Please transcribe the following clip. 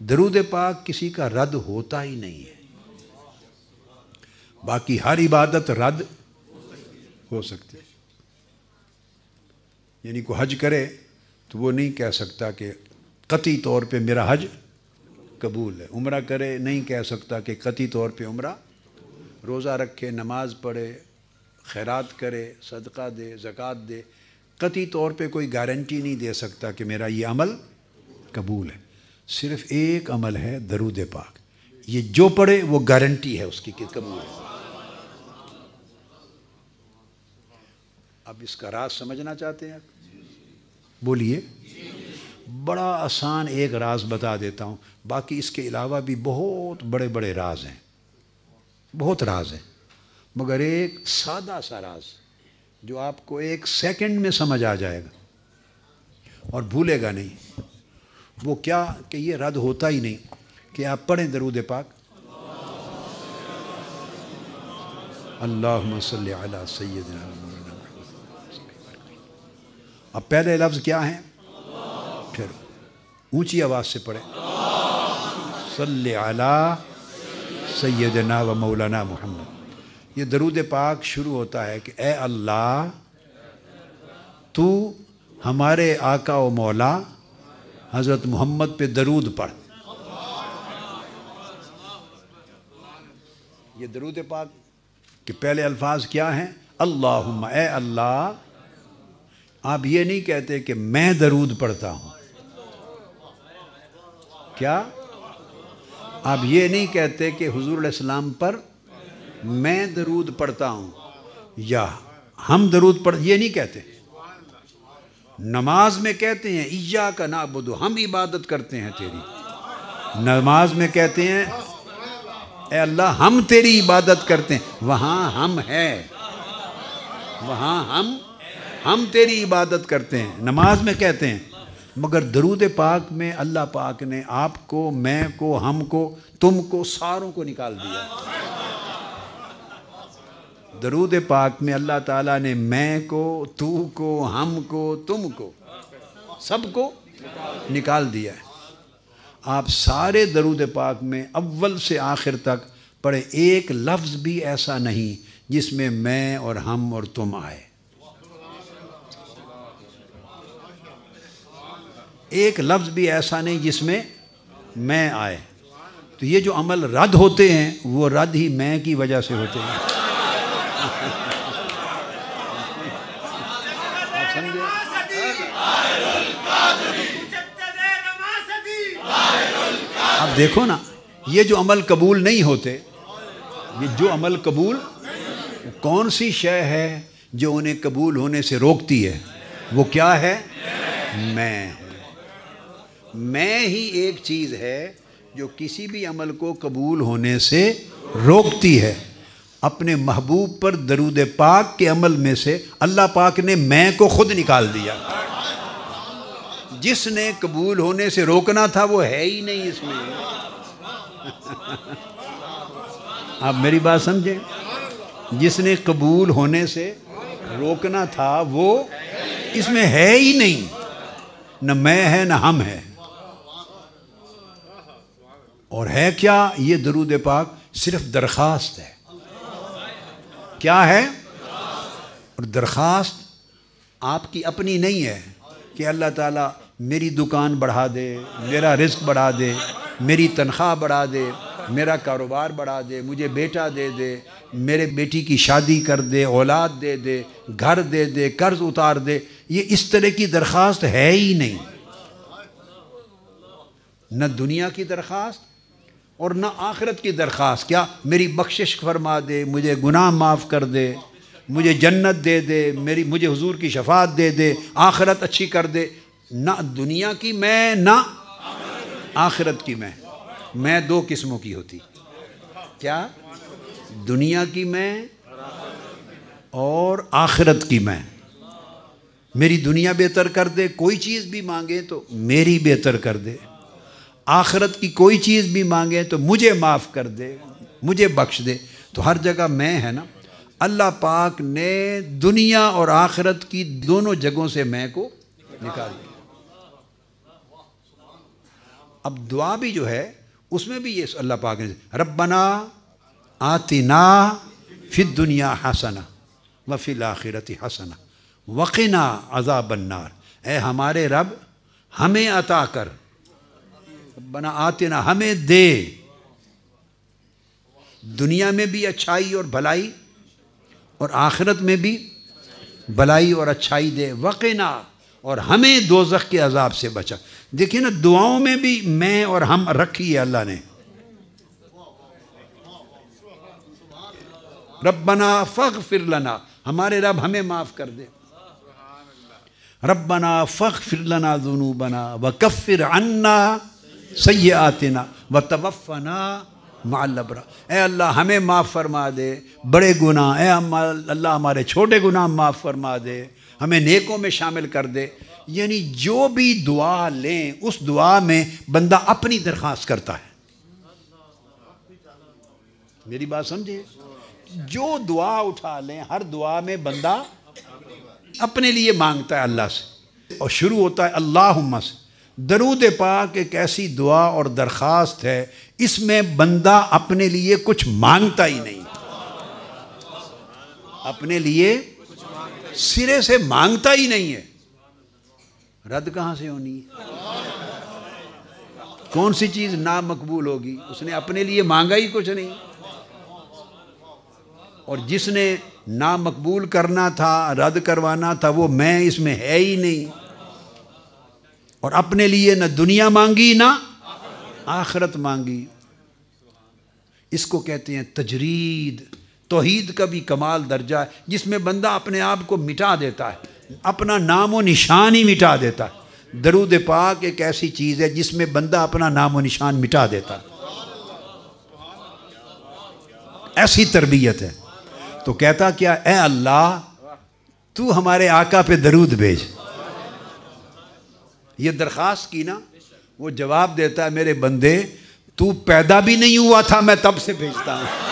درود پاک کسی کا رد ہوتا ہی نہیں ہے، باقی ہر عبادت رد ہو سکتی ہے۔ یعنی کوئی حج کرے تو وہ نہیں کہہ سکتا کہ قطعی طور پہ میرا حج قبول ہے، عمرہ کرے نہیں کہہ سکتا کہ قطعی طور پہ عمرہ، روزہ رکھے، نماز پڑھے، خیرات کرے، صدقہ دے، زکوٰۃ دے، قطعی طور پہ کوئی گارنٹی نہیں دے سکتا کہ میرا یہ عمل قبول ہے۔ صرف ایک عمل ہے درود پاک، یہ جو پڑھے وہ گارنٹی ہے اس کی کہ قبول ہے۔ اب اس کا راز سمجھنا چاہتے ہیں؟ بولیے۔ بڑا آسان ایک راز بتا دیتا ہوں، باقی اس کے علاوہ بھی بہت بڑے بڑے راز ہیں، بہت راز ہیں، مگر ایک سادہ سا راز جو آپ کو 1 سیکنڈ میں سمجھ آ جائے گا اور بھولے گا نہیں، وہ کیا کہ یہ رد ہوتا ہی نہیں کہ آپ پڑھیں درود پاک، اللہم صلی علی سیدنا مولانا محمد۔ اب پہلے لفظ کیا ہیں؟ پھر اونچی آواز سے پڑھیں، صلی علی سیدنا و مولانا محمد۔ یہ درود پاک شروع ہوتا ہے کہ اے اللہ تو ہمارے آقا و مولا حضرت محمد پہ درود پڑھ۔ یہ درود پاک کے پہلے الفاظ کیا ہیں؟ اللہم، اے اللہ۔ آپ یہ نہیں کہتے کہ میں درود پڑھتا ہوں، کیا آپ یہ نہیں کہتے کہ حضور علیہ السلام پر میں درود پڑھتا ہوں یا ہم درود پڑھ، یہ نہیں کہتے۔ نماز میں کہتے ہیں ایاک نعبد، ہم عبادت کرتے ہیں تیری، نماز میں کہتے ہیں اے اللہ ہم تیری عبادت کرتے ہیں، وہاں ہم ہے، وہاں ہم تیری عبادت کرتے ہیں، نماز میں کہتے ہیں، مگر درود پاک میں اللہ پاک نے آپ کو، میں کو، ہم کو، تم کو، ساروں کو نکال دیا۔ درود پاک میں اللہ تعالیٰ نے میں کو، تو کو، ہم کو، تم کو، سب کو نکال دیا ہے۔ آپ سارے درود پاک میں اول سے آخر تک پڑھے، ایک لفظ بھی ایسا نہیں جس میں میں اور ہم اور تم آئے، ایک لفظ بھی ایسا نہیں جس میں میں آئے۔ تو یہ جو عمل رد ہوتے ہیں وہ رد ہی میں کی وجہ سے ہوتے ہیں۔ آپ سمجھے؟ اب دیکھو نا، یہ جو عمل قبول نہیں ہوتے، یہ جو عمل قبول، کون سی شے ہے جو انہیں قبول ہونے سے روکتی ہے؟ وہ کیا ہے؟ میں ہی ایک چیز ہے جو کسی بھی عمل کو قبول ہونے سے روکتی ہے۔ اپنے محبوب پر درود پاک کے عمل میں سے اللہ پاک نے میں کو خود نکال دیا۔ جس نے قبول ہونے سے روکنا تھا وہ ہے ہی نہیں اس میں۔ آپ میری بات سمجھیں، جس نے قبول ہونے سے روکنا تھا وہ اس میں ہے ہی نہیں، نہ میں ہے نہ ہم ہے۔ اور ہے کیا؟ یہ درود پاک صرف درخواست ہے۔ کیا ہے؟ اور درخواست آپ کی اپنی نہیں ہے کہ اللہ تعالیٰ میری دکان بڑھا دے، میرا رزق بڑھا دے، میری تنخواہ بڑھا دے، میرا کاروبار بڑھا دے، مجھے بیٹا دے دے، میرے بیٹی کی شادی کر دے، اولاد دے دے، گھر دے دے، قرض اتار دے۔ یہ اس طرح کی درخواست ہے ہی نہیں، نہ دنیا کی درخواست اور نہ آخرت کی درخواست۔ کیا؟ میری بخشش فرما دے، مجھے گناہ معاف کر دے، مجھے جنت دے دے، مجھے حضور کی شفاعت دے دے، آخرت اچھی کر دے۔ نہ دنیا کی میں، نہ آخرت کی میں دو قسموں کی ہوتی۔ کیا؟ دنیا کی میں اور آخرت کی میں۔ میری دنیا بہتر کر دے، کوئی چیز بھی مانگے تو میری بہتر کر دے، آخرت کی کوئی چیز بھی مانگے تو مجھے معاف کر دے، مجھے بخش دے۔ تو ہر جگہ میں ہے نا۔ اللہ پاک نے دنیا اور آخرت کی دونوں جگہوں سے میں کو نکال دیا۔ اب دعا بھی جو ہے اس میں بھی یہ اللہ پاک نے ربنا آتنا فی الدنیا حسنہ وفی الآخرۃ حسنہ وقنا عذاب النار، اے ہمارے رب ہمیں عطا کر، ربنا آتنا ہمیں دے، دنیا میں بھی اچھائی اور بھلائی اور آخرت میں بھی بھلائی اور اچھائی دے، وقنا اور ہمیں دوزخ کے عذاب سے بچا۔ دیکھیں نا دعاؤں میں بھی میں اور ہم رکھی ہے اللہ نے، ربنا فاغفر لنا، ہمارے رب ہمیں معاف کر دے، ربنا فاغفر لنا ذنوبنا وکفر عنا سیئاتنا وتوفنا مع الابرار، اے اللہ ہمیں معاف فرما دے بڑے گناہ، اے اللہ ہمارے چھوٹے گناہ معاف فرما دے، ہمیں نیکوں میں شامل کر دے۔ یعنی جو بھی دعا لیں اس دعا میں بندہ اپنی درخواست کرتا ہے، میری بات سمجھے، جو دعا اٹھا لیں ہر دعا میں بندہ اپنے لیے مانگتا ہے اللہ سے، اور شروع ہوتا ہے اللہم سے۔ درود پاک ایک ایسی دعا اور درخواست ہے اس میں بندہ اپنے لیے کچھ مانگتا ہی نہیں، اپنے لیے سرے سے مانگتا ہی نہیں ہے، رد کہاں سے ہونی ہے؟ کون سی چیز نامقبول ہوگی؟ اس نے اپنے لیے مانگا ہی کچھ نہیں، اور جس نے نامقبول کرنا تھا رد کروانا تھا وہ میں اس میں ہے ہی نہیں، اور اپنے لیے نہ دنیا مانگی نہ آخرت مانگی۔ اس کو کہتے ہیں تجرید۔ توحید کا بھی کمال درجہ ہے جس میں بندہ اپنے آپ کو مٹا دیتا ہے، اپنا نام و نشان ہی مٹا دیتا ہے۔ درود پاک ایک ایسی چیز ہے جس میں بندہ اپنا نام و نشان مٹا دیتا ہے، ایسی تربیت ہے۔ تو کہتا کیا، اے اللہ تو ہمارے آقا پہ درود بھیج۔ یہ درخواست کی نا، وہ جواب دیتا ہے میرے بندے تو پیدا بھی نہیں ہوا تھا میں تب سے بھیجتا ہوں۔